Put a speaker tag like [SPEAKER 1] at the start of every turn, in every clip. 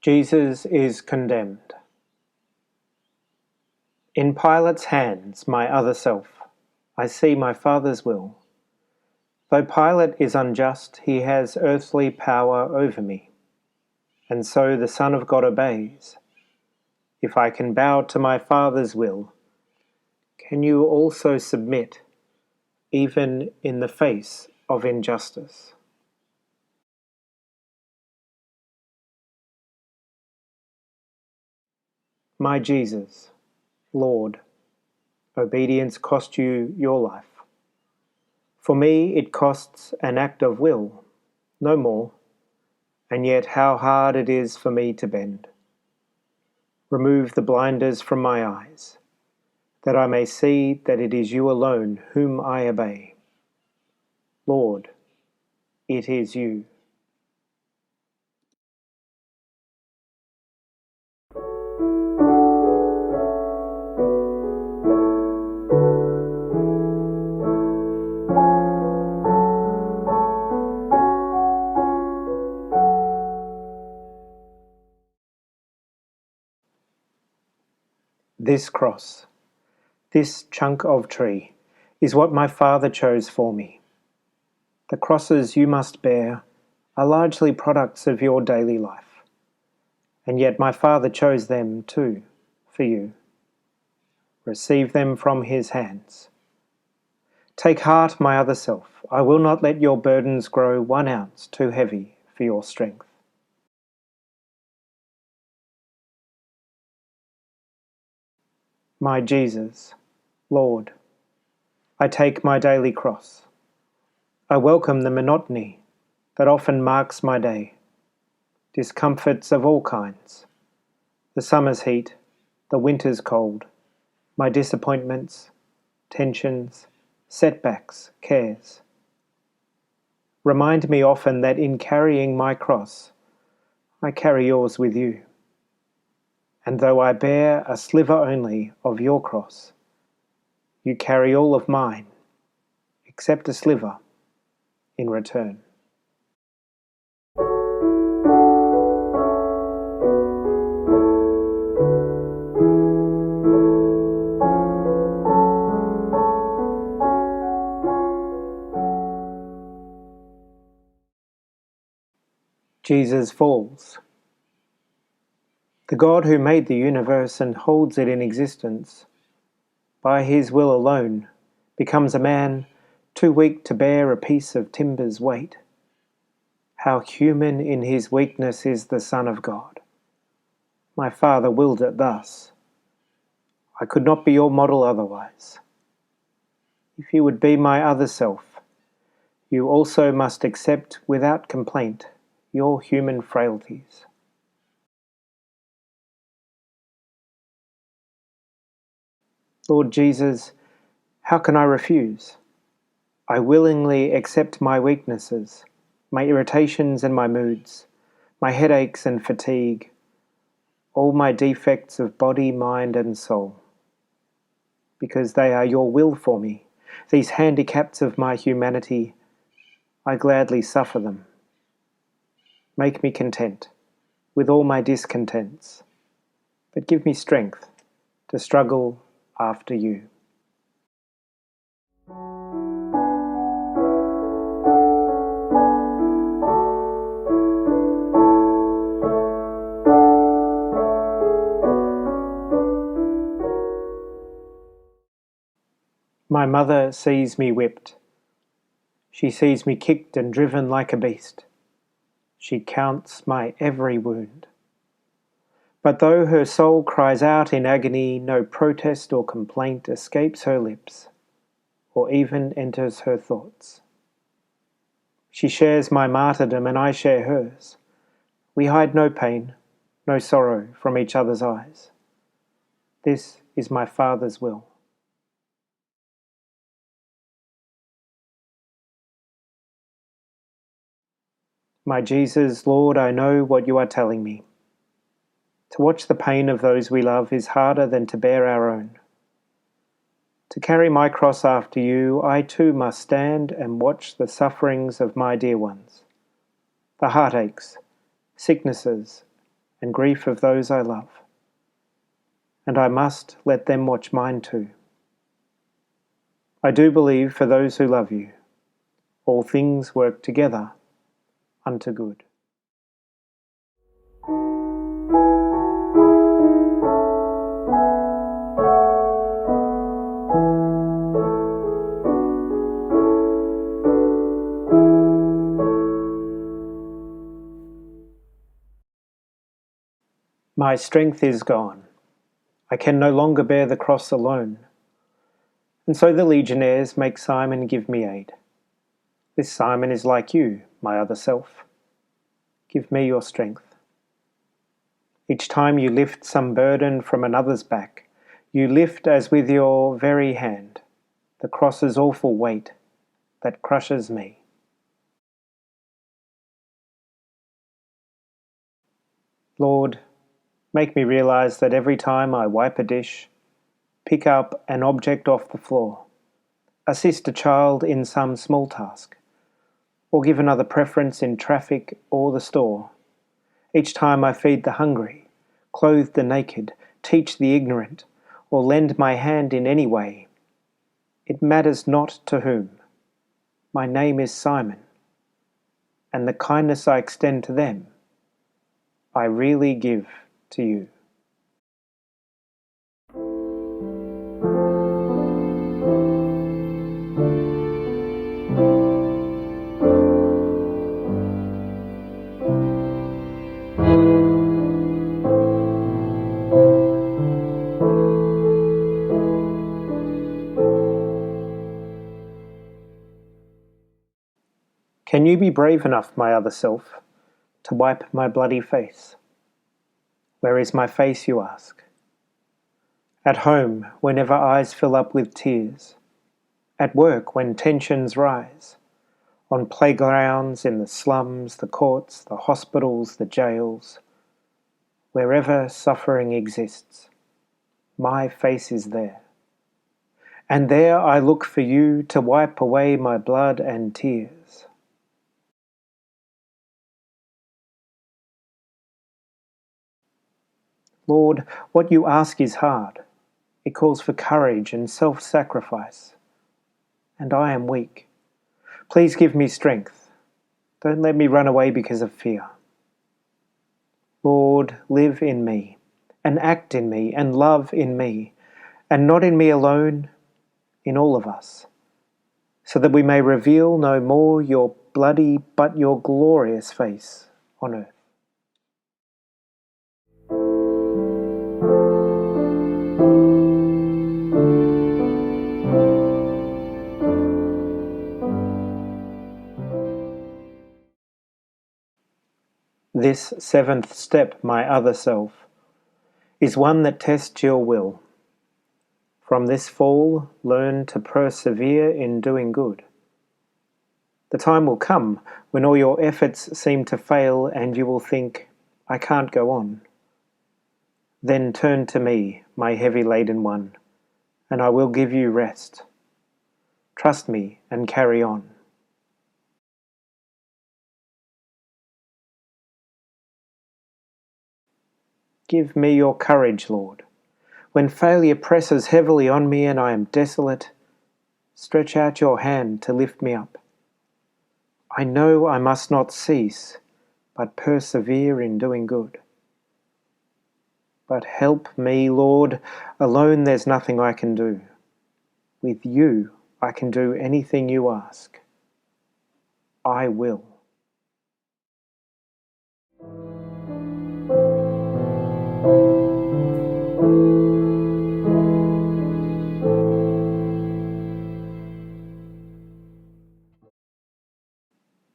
[SPEAKER 1] Jesus is condemned. In Pilate's hands, my other self, I see my Father's will. Though Pilate is unjust, he has earthly power over me, and so the Son of God obeys. If I can bow to my Father's will, can you also submit, even in the face of injustice? My Jesus, Lord, obedience cost you your life. For me it costs an act of will, no more, and yet how hard it is for me to bend. Remove the blinders from my eyes, that I may see that it is you alone whom I obey. Lord, it is you. This cross, this chunk of tree, is what my Father chose for me. The crosses you must bear are largely products of your daily life, and yet my Father chose them too, for you. Receive them from his hands. Take heart, my other self. I will not let your burdens grow 1 ounce too heavy for your strength. My Jesus, Lord, I take my daily cross. I welcome the monotony that often marks my day, discomforts of all kinds, the summer's heat, the winter's cold, my disappointments, tensions, setbacks, cares. Remind me often that in carrying my cross, I carry yours with you. And though I bear a sliver only of your cross, you carry all of mine, except a sliver, in return. Jesus falls. The God who made the universe and holds it in existence, by his will alone, becomes a man too weak to bear a piece of timber's weight. How human in his weakness is the Son of God. My Father willed it thus. I could not be your model otherwise. If you would be my other self, you also must accept without complaint your human frailties. Lord Jesus, how can I refuse? I willingly accept my weaknesses, my irritations and my moods, my headaches and fatigue, all my defects of body, mind and soul. Because they are your will for me, these handicaps of my humanity, I gladly suffer them. Make me content with all my discontents, but give me strength to struggle after you. My mother sees me whipped. She sees me kicked and driven like a beast. She counts my every wound. But though her soul cries out in agony, no protest or complaint escapes her lips, or even enters her thoughts. She shares my martyrdom and I share hers. We hide no pain, no sorrow from each other's eyes. This is my Father's will. My Jesus, Lord, I know what you are telling me. To watch the pain of those we love is harder than to bear our own. To carry my cross after you, I too must stand and watch the sufferings of my dear ones, the heartaches, sicknesses, and grief of those I love, and I must let them watch mine too. I do believe for those who love you, all things work together unto good. My strength is gone. I can no longer bear the cross alone. And so the legionnaires make Simon give me aid. This Simon is like you, my other self. Give me your strength. Each time you lift some burden from another's back, you lift as with your very hand the cross's awful weight that crushes me. Lord, make me realize that every time I wipe a dish, pick up an object off the floor, assist a child in some small task, or give another preference in traffic or the store, each time I feed the hungry, clothe the naked, teach the ignorant, or lend my hand in any way, it matters not to whom. My name is Simon, and the kindness I extend to them, I really give to you. Can you be brave enough, my other self, to wipe my bloody face? Where is my face, you ask? At home, whenever eyes fill up with tears. At work, when tensions rise. On playgrounds, in the slums, the courts, the hospitals, the jails. Wherever suffering exists, my face is there. And there I look for you to wipe away my blood and tears. Lord, what you ask is hard. It calls for courage and self-sacrifice. And I am weak. Please give me strength. Don't let me run away because of fear. Lord, live in me, and act in me, and love in me, and not in me alone, in all of us, so that we may reveal no more your bloody but your glorious face on earth. This seventh step, my other self, is one that tests your will. From this fall, learn to persevere in doing good. The time will come when all your efforts seem to fail and you will think, I can't go on. Then turn to me, my heavy-laden one, and I will give you rest. Trust me and carry on. Give me your courage, Lord. When failure presses heavily on me and I am desolate, stretch out your hand to lift me up. I know I must not cease, but persevere in doing good. But help me, Lord. Alone there's nothing I can do. With you I can do anything you ask. I will.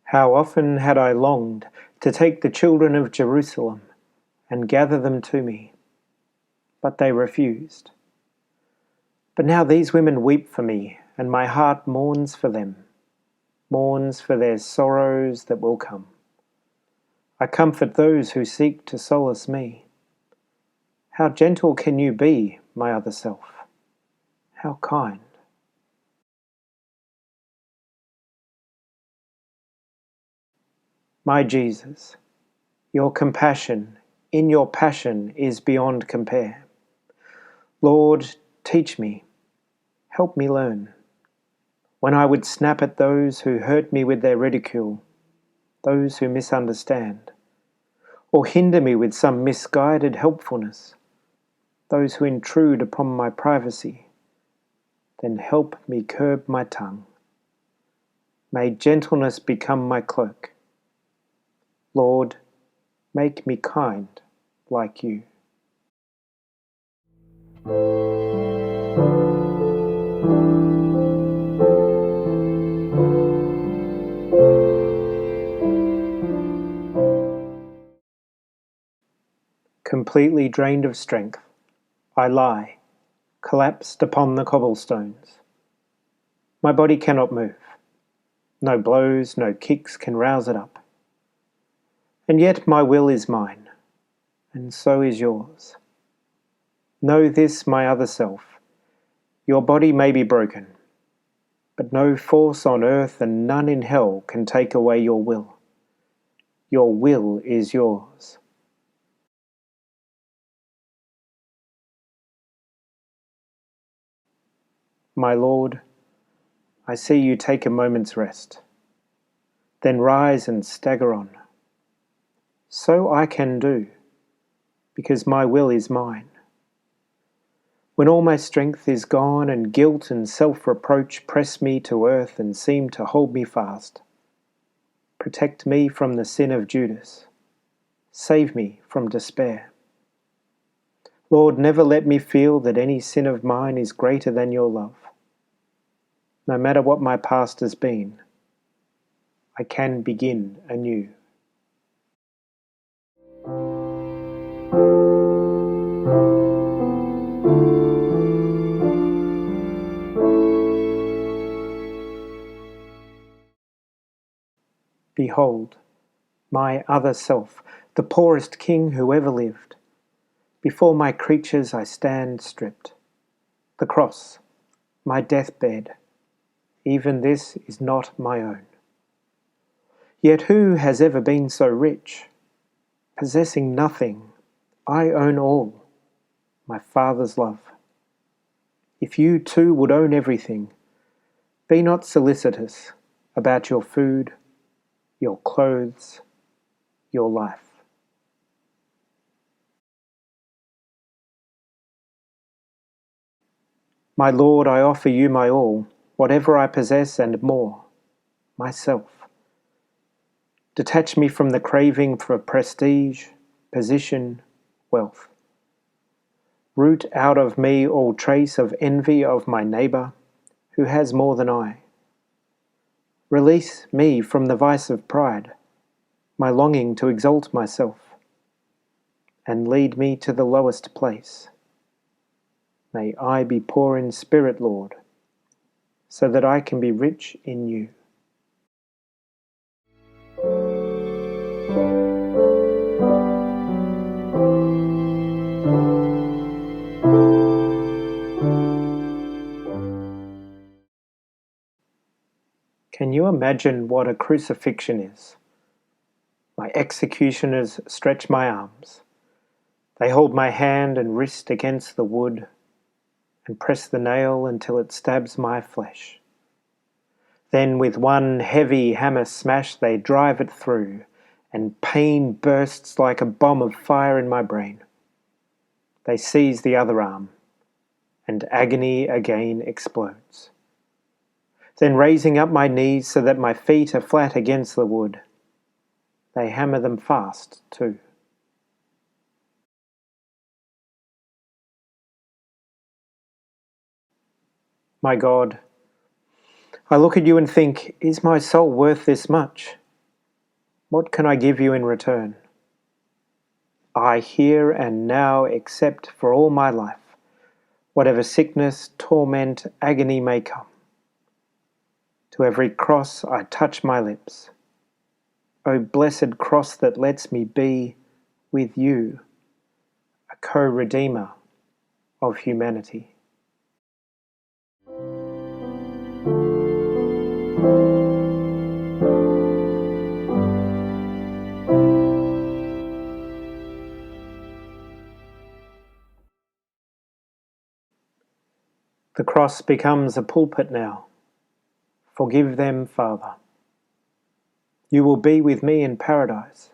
[SPEAKER 1] How often had I longed to take the children of Jerusalem and gather them to me, but they refused. But now these women weep for me, and my heart mourns for them, mourns for their sorrows that will come. I comfort those who seek to solace me. How gentle can you be, my other self? How kind. My Jesus, your compassion, in your passion is beyond compare. Lord, teach me, help me learn. When I would snap at those who hurt me with their ridicule, those who misunderstand, or hinder me with some misguided helpfulness, those who intrude upon my privacy, then help me curb my tongue. May gentleness become my cloak. Lord, make me kind like you. Completely drained of strength, I lie, collapsed upon the cobblestones. My body cannot move. No blows, no kicks can rouse it up. And yet my will is mine, and so is yours. Know this, my other self. Your body may be broken, but no force on earth and none in hell can take away your will. Your will is yours. My Lord, I see you take a moment's rest, then rise and stagger on. So I can do, because my will is mine. When all my strength is gone and guilt and self-reproach press me to earth and seem to hold me fast, protect me from the sin of Judas. Save me from despair. Lord, never let me feel that any sin of mine is greater than your love. No matter what my past has been, I can begin anew. Behold, my other self, the poorest king who ever lived. Before my creatures I stand stripped. The cross, my deathbed, even this is not my own. Yet who has ever been so rich? Possessing nothing, I own all, my Father's love. If you too would own everything, be not solicitous about your food, your clothes, your life. My Lord, I offer you my all, whatever I possess and more, myself. Detach me from the craving for prestige, position, wealth. Root out of me all trace of envy of my neighbour, who has more than I. Release me from the vice of pride, my longing to exalt myself, and lead me to the lowest place. May I be poor in spirit, Lord, so that I can be rich in you. Can you imagine what a crucifixion is? My executioners stretch my arms. They hold my hand and wrist against the wood and press the nail until it stabs my flesh. Then with one heavy hammer smash they drive it through, and pain bursts like a bomb of fire in my brain. They seize the other arm, and agony again explodes. Then raising up my knees so that my feet are flat against the wood, they hammer them fast too. My God, I look at you and think, is my soul worth this much? What can I give you in return? I here and now accept for all my life, whatever sickness, torment, agony may come. To every cross I touch my lips. O blessed cross that lets me be, with you, a co-redeemer of humanity. The cross becomes a pulpit now. Forgive them, Father. You will be with me in paradise.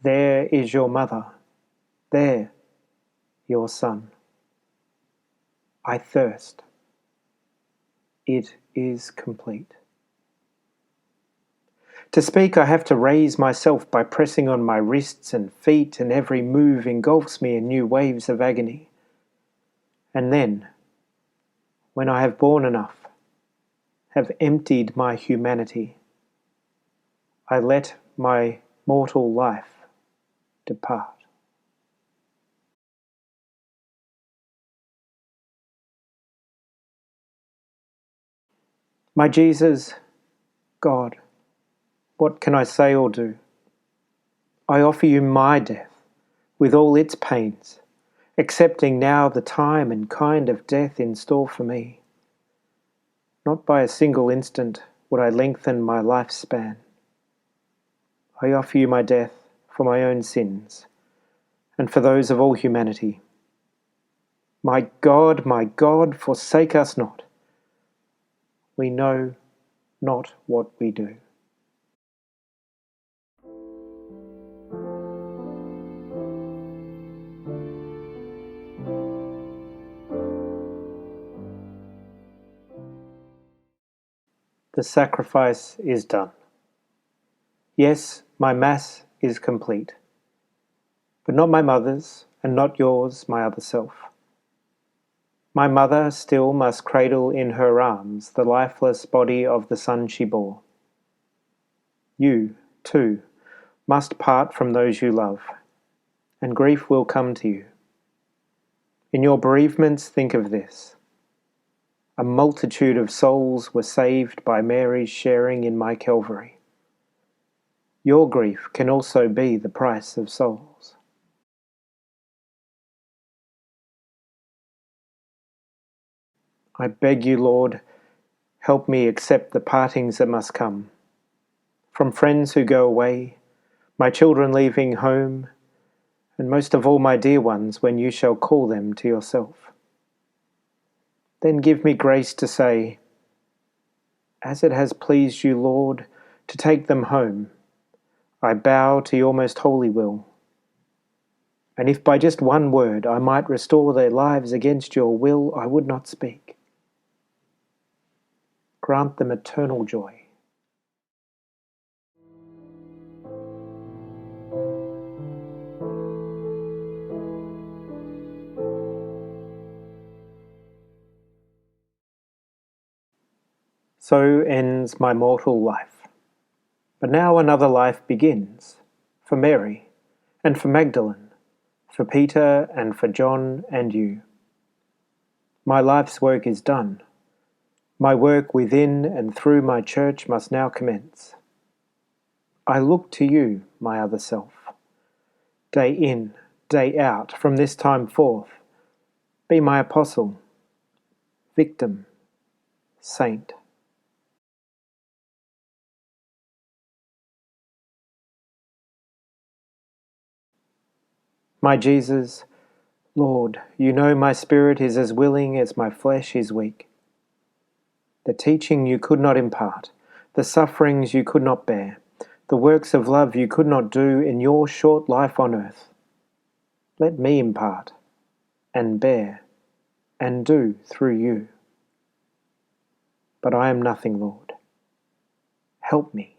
[SPEAKER 1] There is your mother. There, your son. I thirst. It is complete. To speak, I have to raise myself by pressing on my wrists and feet, and every move engulfs me in new waves of agony. And then, when I have borne enough, have emptied my humanity, I let my mortal life depart. My Jesus, God, what can I say or do? I offer you my death, with all its pains, accepting now the time and kind of death in store for me. Not by a single instant would I lengthen my lifespan. I offer you my death for my own sins, and for those of all humanity. My God, forsake us not. We know not what we do. The sacrifice is done. Yes, my Mass is complete, but not my mother's, and not yours, my other self. My mother still must cradle in her arms the lifeless body of the son she bore. You, too, must part from those you love, and grief will come to you. In your bereavements, think of this. A multitude of souls were saved by Mary's sharing in my Calvary. Your grief can also be the price of souls. I beg you, Lord, help me accept the partings that must come. From friends who go away, my children leaving home, and most of all my dear ones when you shall call them to yourself. Then give me grace to say, as it has pleased you, Lord, to take them home, I bow to your most holy will. And if by just one word I might restore their lives against your will, I would not speak. Grant them eternal joy. So ends my mortal life. But now another life begins, for Mary, and for Magdalene, for Peter, and for John and you. My life's work is done. My work within and through my church must now commence. I look to you, my other self. Day in, day out, from this time forth, be my apostle, victim, saint. My Jesus, Lord, you know my spirit is as willing as my flesh is weak. The teaching you could not impart, the sufferings you could not bear, the works of love you could not do in your short life on earth, let me impart, and bear, and do through you. But I am nothing, Lord. Help me.